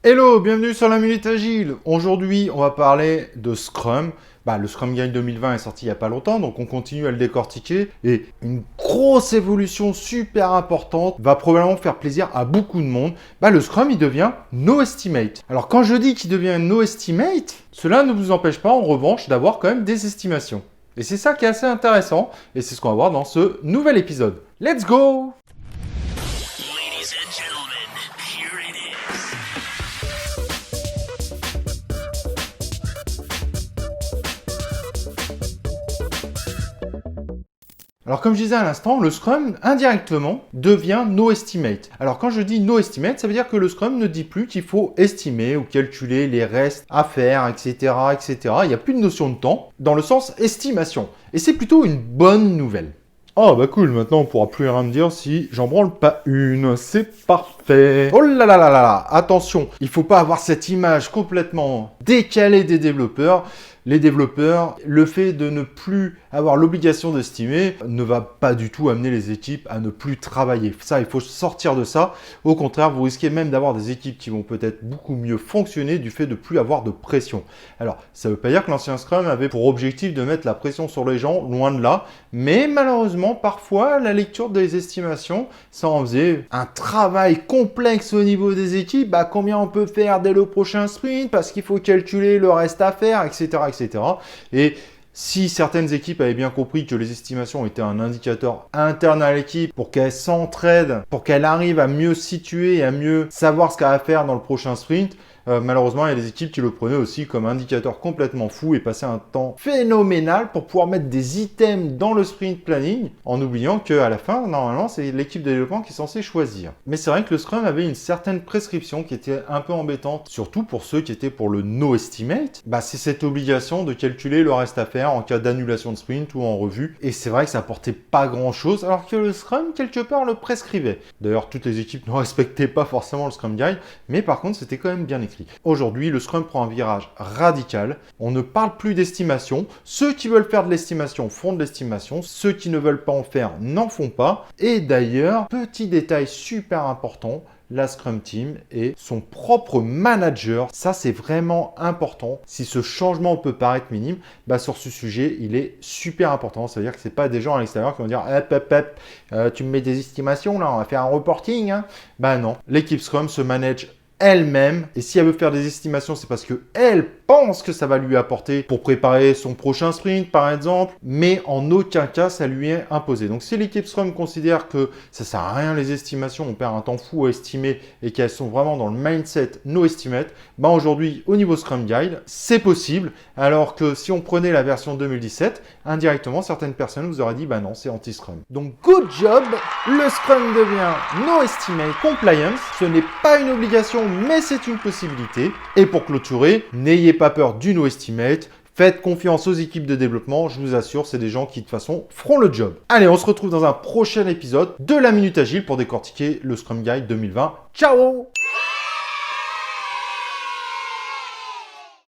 Hello, bienvenue sur la Minute Agile. Aujourd'hui, on va parler de Scrum. Le Scrum Guide 2020 est sorti il n'y a pas longtemps, donc on continue à le décortiquer. Et une grosse évolution super importante va probablement faire plaisir à beaucoup de monde. Le Scrum, il devient No Estimate. Alors quand je dis qu'il devient No Estimate, cela ne vous empêche pas en revanche d'avoir quand même des estimations. Et c'est ça qui est assez intéressant, et c'est ce qu'on va voir dans ce nouvel épisode. Let's go! Alors comme je disais à l'instant, le Scrum, indirectement, devient No Estimate. Alors quand je dis No Estimate, ça veut dire que le Scrum ne dit plus qu'il faut estimer ou calculer les restes à faire, etc., etc. Il n'y a plus de notion de temps, dans le sens estimation. Et c'est plutôt une bonne nouvelle. Oh cool, maintenant on pourra plus rien me dire si j'en branle pas une, c'est parfait. Oh là là là là là, attention, il faut pas avoir cette image complètement décalée des développeurs. Les développeurs, le fait de ne plus avoir l'obligation d'estimer ne va pas du tout amener les équipes à ne plus travailler. Ça, il faut sortir de ça. Au contraire, vous risquez même d'avoir des équipes qui vont peut-être beaucoup mieux fonctionner du fait de ne plus avoir de pression. Alors, ça ne veut pas dire que l'ancien Scrum avait pour objectif de mettre la pression sur les gens, loin de là. Mais malheureusement, parfois, la lecture des estimations, ça en faisait un travail complexe au niveau des équipes. Combien on peut faire dès le prochain sprint parce qu'il faut calculer le reste à faire, etc. Et si certaines équipes avaient bien compris que les estimations étaient un indicateur interne à l'équipe pour qu'elle s'entraide, pour qu'elle arrive à mieux situer et à mieux savoir ce qu'elle va faire dans le prochain sprint, malheureusement, il y a des équipes qui le prenaient aussi comme indicateur complètement fou et passaient un temps phénoménal pour pouvoir mettre des items dans le sprint planning en oubliant qu'à la fin, normalement, c'est l'équipe de développement qui est censée choisir. Mais c'est vrai que le Scrum avait une certaine prescription qui était un peu embêtante, surtout pour ceux qui étaient pour le no estimate. C'est cette obligation de calculer le reste à faire en cas d'annulation de sprint ou en revue. Et c'est vrai que ça apportait pas grand-chose, alors que le Scrum, quelque part, le prescrivait. D'ailleurs, toutes les équipes ne respectaient pas forcément le Scrum Guide, mais par contre, c'était quand même bien écrit. Aujourd'hui, le Scrum prend un virage radical. On ne parle plus d'estimation. Ceux qui veulent faire de l'estimation font de l'estimation. Ceux qui ne veulent pas en faire n'en font pas. Et d'ailleurs, petit détail super important, la Scrum Team est son propre manager. Ça, c'est vraiment important. Si ce changement peut paraître minime, sur ce sujet, il est super important. Ça veut dire que ce n'est pas des gens à l'extérieur qui vont dire tu me mets des estimations, là, on va faire un reporting. Non, l'équipe Scrum se manage elle-même, et si elle veut faire des estimations, c'est parce qu'elle pense que ça va lui apporter pour préparer son prochain sprint par exemple, mais en aucun cas ça lui est imposé. Donc si l'équipe Scrum considère que ça sert à rien les estimations, on perd un temps fou à estimer et qu'elles sont vraiment dans le mindset no estimate, aujourd'hui au niveau Scrum Guide, c'est possible, alors que si on prenait la version 2017, indirectement certaines personnes vous auraient dit non, c'est anti-Scrum. Donc good job, le Scrum devient no estimate compliance, ce n'est pas une obligation mais c'est une possibilité. Et pour clôturer, n'ayez pas peur du no estimate. Faites confiance aux équipes de développement. Je vous assure, c'est des gens qui de toute façon feront le job. Allez, on se retrouve dans un prochain épisode de la Minute Agile pour décortiquer le Scrum Guide 2020. Ciao!